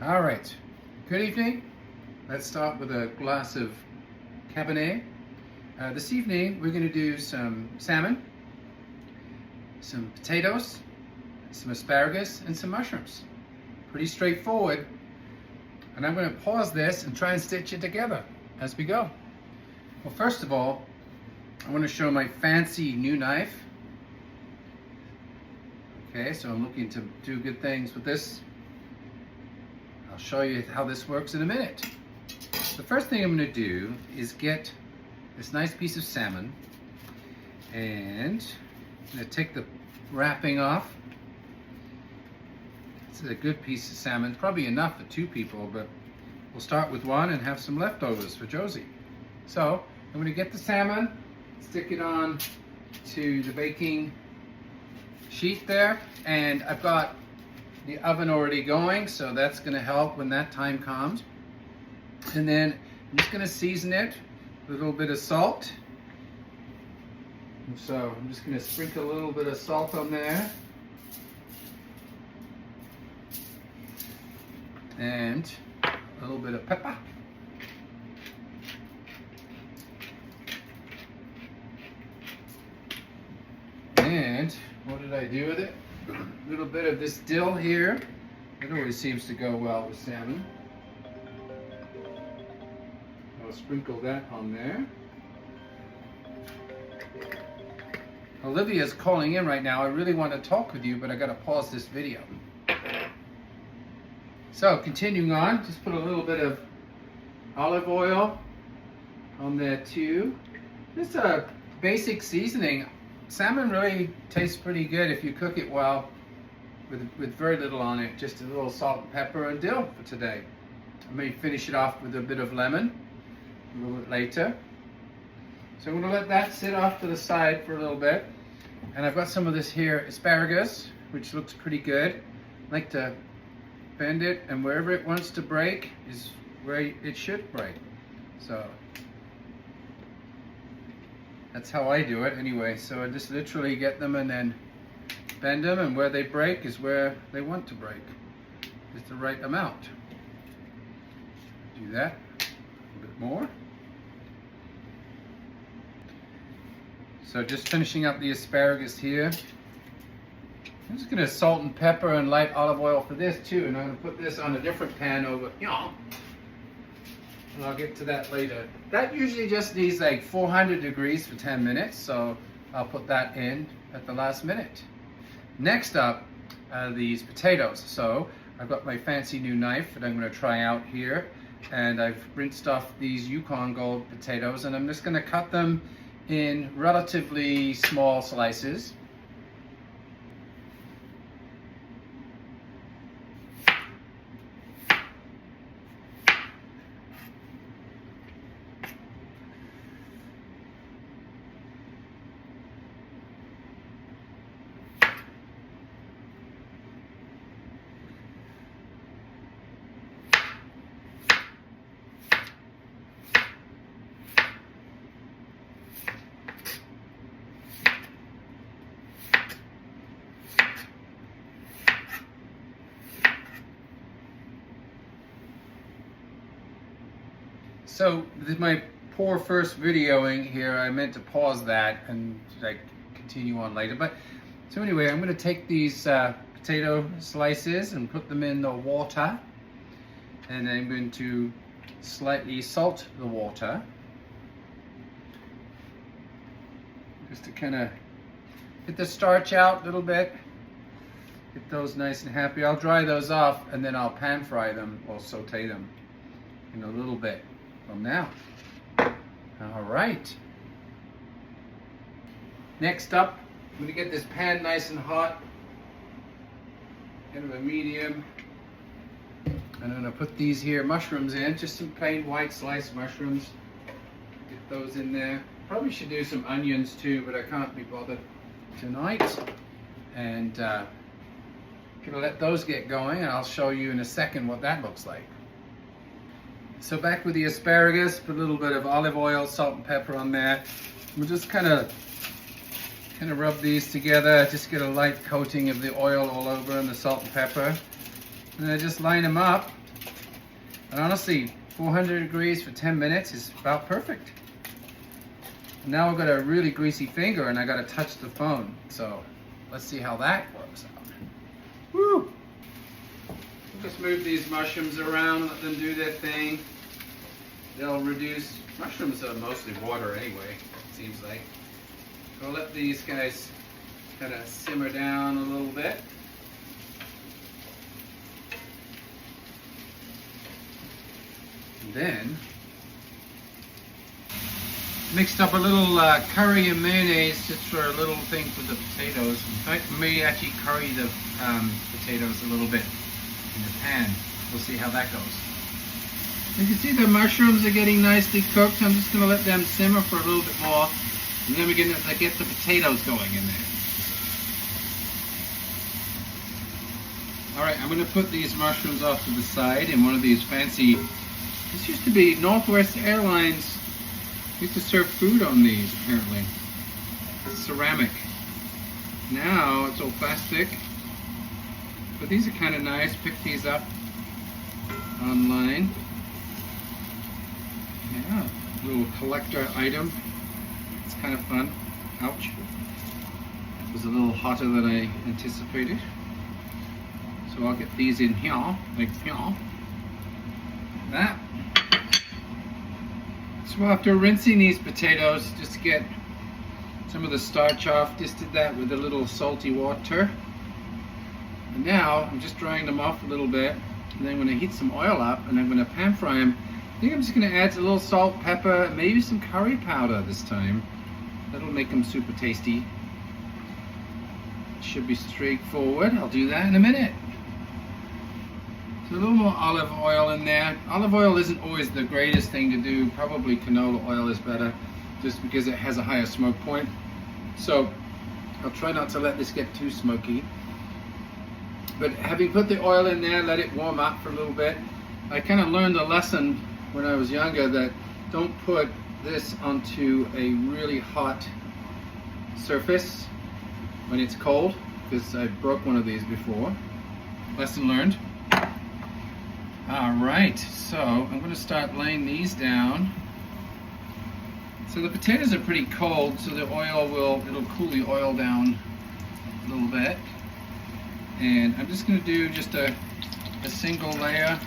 All right, good evening. Let's start with a glass of Cabernet. This evening we're going to do some salmon, some potatoes, some asparagus, and some mushrooms. Pretty straightforward. And I'm going to pause this and try and stitch it together as we go. Well, first of all, I want to show my fancy new knife. Okay, so I'm looking to do good things with this. I'll show you how this works in a minute. The first thing I'm going to do is get this nice piece of salmon, and I'm going to take the wrapping off. This is a good piece of salmon, probably enough for 2 people, but we'll start with 1 and have some leftovers for Josie. So I'm going to get the salmon, stick it on to the baking sheet there, and I've got the oven already going, so that's going to help when that time comes. And then I'm just going to season it with a little bit of salt. And so I'm just going to sprinkle a little bit of salt on there. And a little bit of pepper. And what did I do with it? A little bit of this dill here. It always seems to go well with salmon. I'll sprinkle that on there. Olivia's calling in right now. I really want to talk with you, but I got to pause this video. So continuing on, just put a little bit of olive oil on there too. Just a basic seasoning. Salmon really tastes pretty good if you cook it well with very little on it. Just a little salt and pepper and dill for today. I may finish it off with a bit of lemon a little bit later. So I'm going to let that sit off to the side for a little bit. And I've got some of this here asparagus, which looks pretty good. I like to bend it, and wherever it wants to break is where it should break. So that's how I do it anyway. So I just literally get them and then bend them, and where they break is where they want to break. It's the right amount. Do that a bit more. So just finishing up the asparagus here. I'm just going to salt and pepper and light olive oil for this too, and I'm going to put this on a different pan over, and I'll get to that later. That usually just needs like 400 degrees for 10 minutes, so I'll put that in at the last minute. Next up, these potatoes. So I've got my fancy new knife that I'm going to try out here, and I've rinsed off these Yukon Gold potatoes, and I'm just going to cut them in relatively small slices. So this is my poor first videoing here. I meant to pause that and like continue on later. But so anyway, I'm going to take these potato slices and put them in the water, and I'm going to slightly salt the water just to kind of get the starch out a little bit. Get those nice and happy. I'll dry those off, and then I'll pan fry them or saute them in a little bit from now. All right. Next up, I'm going to get this pan nice and hot, kind of a medium. And I'm going to put these here mushrooms in, just some plain white sliced mushrooms. Get those in there. Probably should do some onions too, but I can't be bothered tonight. And gonna let those get going, and I'll show you in a second what that looks like. So back with the asparagus, put a little bit of olive oil, salt and pepper on there. We'll just kind of rub these together, just get a light coating of the oil all over and the salt and pepper. And then just line them up And honestly, 400 degrees for 10 minutes is about perfect. Now I've got a really greasy finger and I got to touch the phone. So let's see how that works out. Woo! Just move these mushrooms around, let them do their thing. They'll reduce. Mushrooms are mostly water anyway, it seems like. So I'll let these guys kind of simmer down a little bit. And then mixed up a little curry and mayonnaise just for a little thing for the potatoes. In fact, maybe actually curry the potatoes a little bit in the pan. We'll see how that goes. You can see the mushrooms are getting nicely cooked. I'm just going to let them simmer for a little bit more. And then we're going to get the potatoes going in there. Alright, I'm going to put these mushrooms off to the side in one of these fancy... This used to be Northwest Airlines. Used to serve food on these, apparently. It's ceramic. Now it's all plastic. But these are kind of nice. Pick these up online. Yeah, little collector item. It's kind of fun. Ouch. It was a little hotter than I anticipated. So I'll get these in here, like here. That. So after rinsing these potatoes, just to get some of the starch off, just did that with a little salty water. And now I'm just drying them off a little bit, and then I'm going to heat some oil up and I'm going to pan fry them. I think I'm just going to add a little salt, pepper, maybe some curry powder this time. That'll make them super tasty. Should be straightforward. I'll do that in a minute. So a little more olive oil in there. Olive oil isn't always the greatest thing to do. Probably canola oil is better just because it has a higher smoke point. So I'll try not to let this get too smoky. But having put the oil in there, let it warm up for a little bit. I kind of learned a lesson when I was younger that don't put this onto a really hot surface when it's cold, because I broke one of these before. Lesson learned. Alright, so I'm going to start laying these down. So the potatoes are pretty cold, so the oil it'll cool the oil down a little bit. And I'm just going to do just a single layer.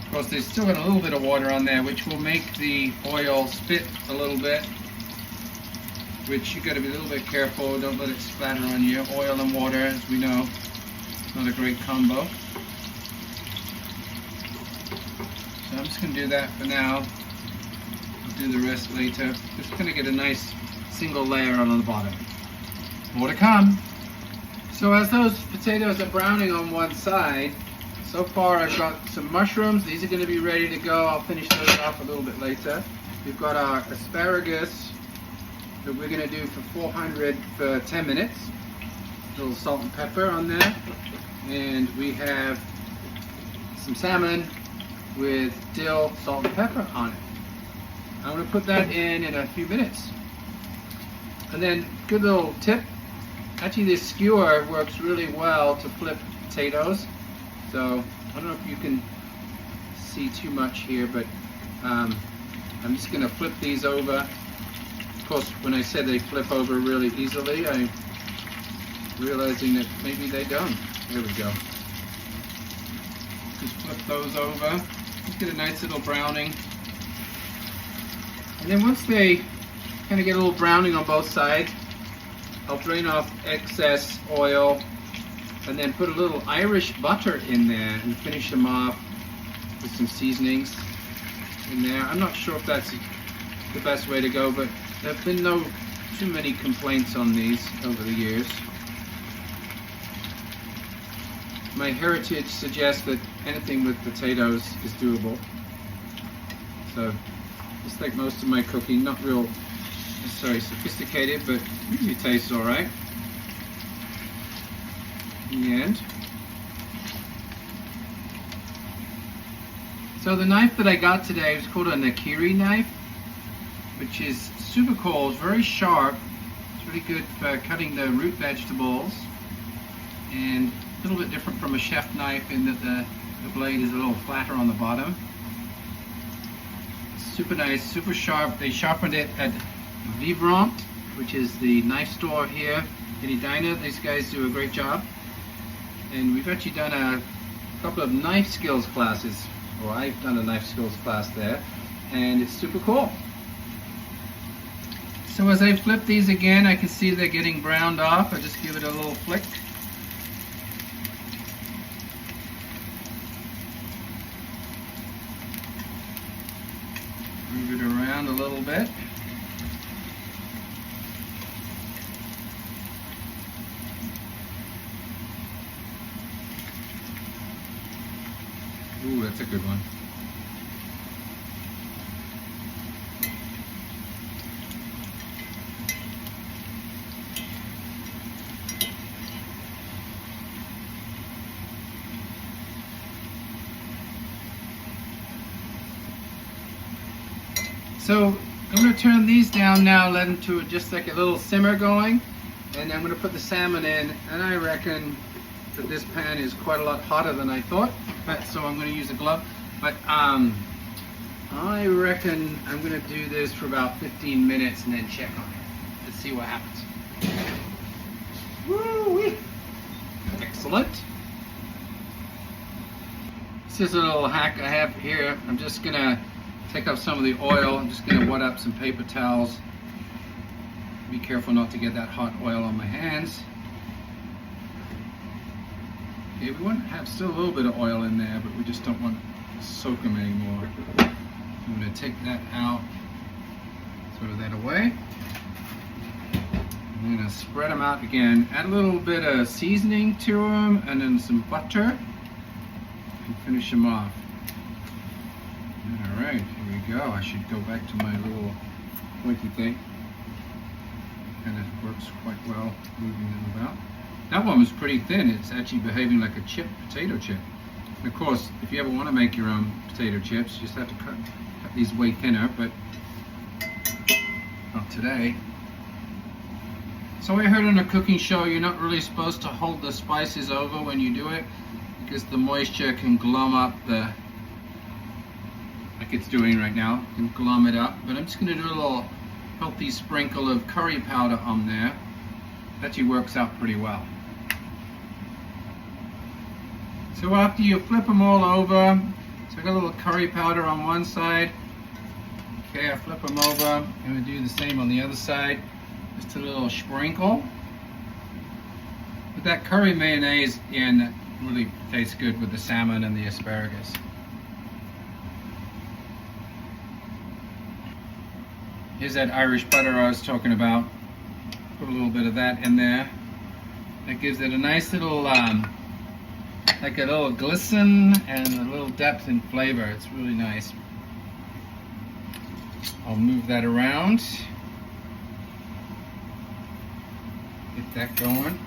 Of course, there's still got a little bit of water on there, which will make the oil spit a little bit. Which you got to be a little bit careful. Don't let it splatter on you. Oil and water, as we know, it's not a great combo. So I'm just going to do that for now. I'll do the rest later. Just going to get a nice single layer on the bottom. More to come. So as those potatoes are browning on one side, so far I've got some mushrooms. These are going to be ready to go. I'll finish those off a little bit later. We've got our asparagus that we're going to do for 400 for 10 minutes. A little salt and pepper on there. And we have some salmon with dill, salt and pepper on it. I'm going to put that in a few minutes. And then, good little tip. Actually, this skewer works really well to flip potatoes. So, I don't know if you can see too much here, but I'm just going to flip these over. Of course, when I said they flip over really easily, I'm realizing that maybe they don't. There we go. Just flip those over. Just get a nice little browning. And then once they kind of get a little browning on both sides, I'll drain off excess oil and then put a little Irish butter in there and finish them off with some seasonings in there. I'm not sure if that's the best way to go, but there have been no too many complaints on these over the years. My heritage suggests that anything with potatoes is doable. So, just like most of my cooking, not real necessarily sophisticated, but usually tastes alright in the end. So the knife that I got today is called a nakiri knife, which is super cool. It's very sharp. It's really good for cutting the root vegetables, and a little bit different from a chef knife in that the blade is a little flatter on the bottom. Super nice, super sharp. They sharpened it at Vibrant, which is the knife store here in Edina. These guys do a great job. And we've actually done a couple of knife skills classes, or I've done a knife skills class there, and it's super cool. So as I flip these again, I can see they're getting browned off. I just give it a little flick. Move it around a little bit. Ooh, that's a good one. So I'm going to turn these down now, let them to just like a little simmer going, and I'm going to put the salmon in, and I reckon that this pan is quite a lot hotter than I thought, so I'm going to use a glove. But I reckon I'm going to do this for about 15 minutes and then check on it. Let's see what happens. Woo-wee! Excellent. This is a little hack I have here. I'm just going to take off some of the oil. I'm just going to wet up some paper towels. Be careful not to get that hot oil on my hands. Okay, we want to have still a little bit of oil in there, but we just don't want to soak them anymore. I'm going to take that out, throw that away. I'm going to spread them out again, add a little bit of seasoning to them, and then some butter, and finish them off. Alright, here we go. I should go back to my little pointy thing. And it works quite well, moving them about. That one was pretty thin. It's actually behaving like a potato chip. And of course, if you ever want to make your own potato chips, you just have to cut these way thinner, but not today. So I heard on a cooking show you're not really supposed to hold the spices over when you do it, because the moisture can glum up the, like it's doing right now, can glum it up. But I'm just going to do a little healthy sprinkle of curry powder on there. That actually works out pretty well. So after you flip them all over, so I got a little curry powder on one side. Okay, I flip them over. I'm going to do the same on the other side. Just a little sprinkle. But that curry mayonnaise in that really tastes good with the salmon and the asparagus. Here's that Irish butter I was talking about. Put a little bit of that in there. That gives it a nice little, like a little glisten and a little depth in flavor. It's really nice. I'll move that around. Get that going.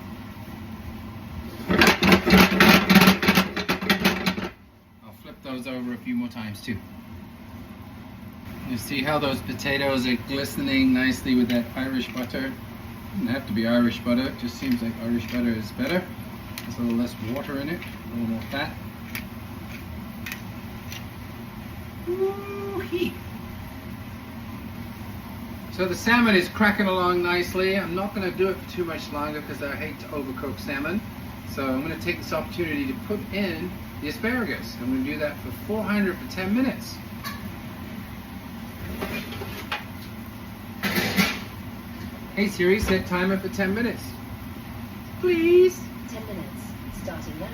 I'll flip those over a few more times too. You see how those potatoes are glistening nicely with that Irish butter? Doesn't have to be Irish butter, it just seems like Irish butter is better. There's a little less water in it, a little more fat. Woo-hee. So the salmon is cracking along nicely. I'm not going to do it for too much longer because I hate to overcook salmon. So I'm going to take this opportunity to put in the asparagus. I'm going to do that for 400 for 10 minutes. Hey Siri, set timer for 10 minutes. Please. 10 minutes, starting now.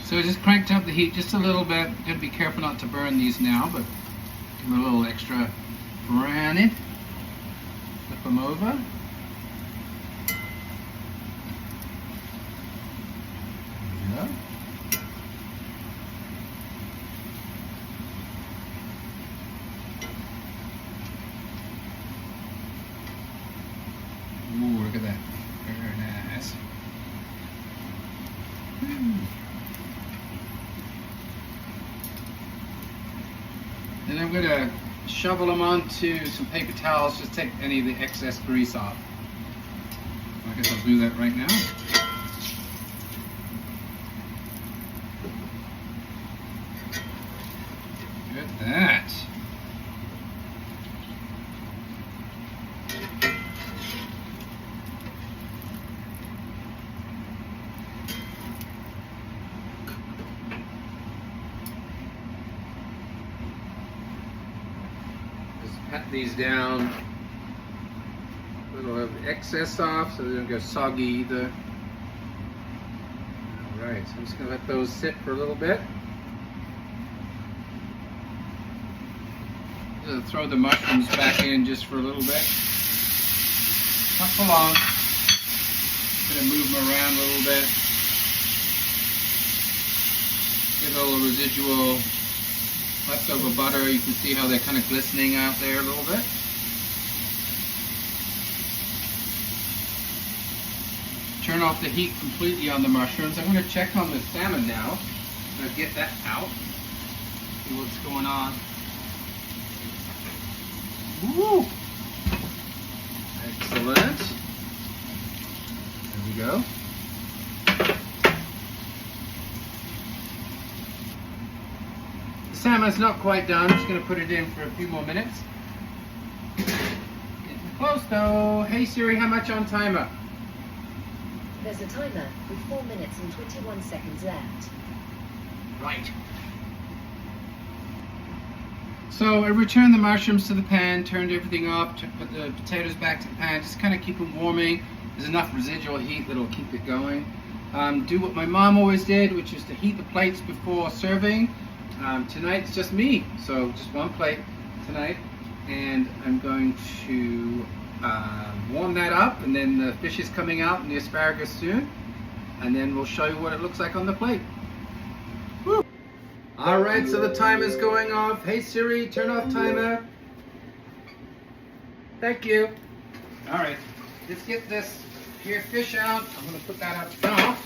So I just cranked up the heat just a little bit. Got to be careful not to burn these now, but give them a little extra browning. Flip them over. There we go. Ooh, look at that. Very nice. Then I'm going to shovel them onto some paper towels, just take any of the excess grease off. I guess I'll do that right now. pat these down. A little of the excess off so they don't go soggy either. Alright, so I'm just going to let those sit for a little bit. I'm going to throw the mushrooms back in just for a little bit. Not for long. Going to move them around a little bit. Get a little residual leftover butter. You can see how they're kind of glistening out there a little bit. Turn off the heat completely on the mushrooms. I'm going to check on the salmon now. I'm going to get that out. See what's going on. Woo! Excellent. There we go. The salmon's not quite done. I'm just going to put it in for a few more minutes. Getting close though. Hey Siri, how much on timer? There's a timer with 4 minutes and 21 seconds left. Right. So I returned the mushrooms to the pan, turned everything off, put the potatoes back to the pan, just kind of keep them warming. There's enough residual heat that'll keep it going. Do what my mom always did, which is to heat the plates before serving. Tonight it's just me, so just one plate tonight. And I'm going to warm that up, and then the fish is coming out and the asparagus soon. And then we'll show you what it looks like on the plate. Woo. Alright, so the timer's going off. Hey Siri, turn off timer. Thank you. Alright, let's get this here fish out. I'm going to put that up now.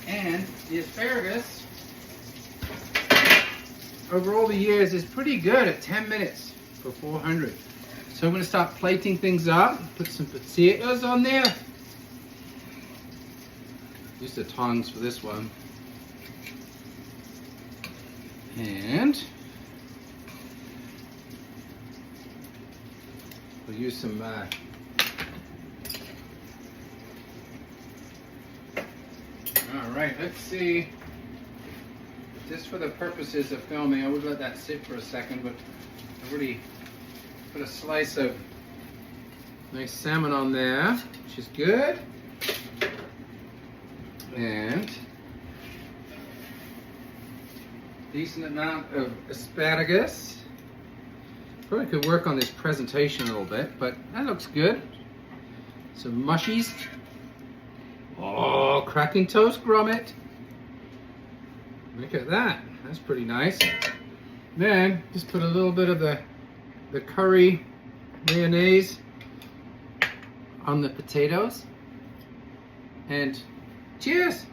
And the asparagus, over all the years, is pretty good at 10 minutes for 400. So I'm going to start plating things up. Put some potatoes on there. Use the tongs for this one. And we'll use some alright, let's see. Just for the purposes of filming, I would let that sit for a second, but I've already put a slice of nice salmon on there, which is good. And decent amount of asparagus. Probably could work on this presentation a little bit, but that looks good. Some mushies. Oh, cracking toast grommet. Look at that. That's pretty nice. Then just put a little bit of the curry mayonnaise on the potatoes. And cheers!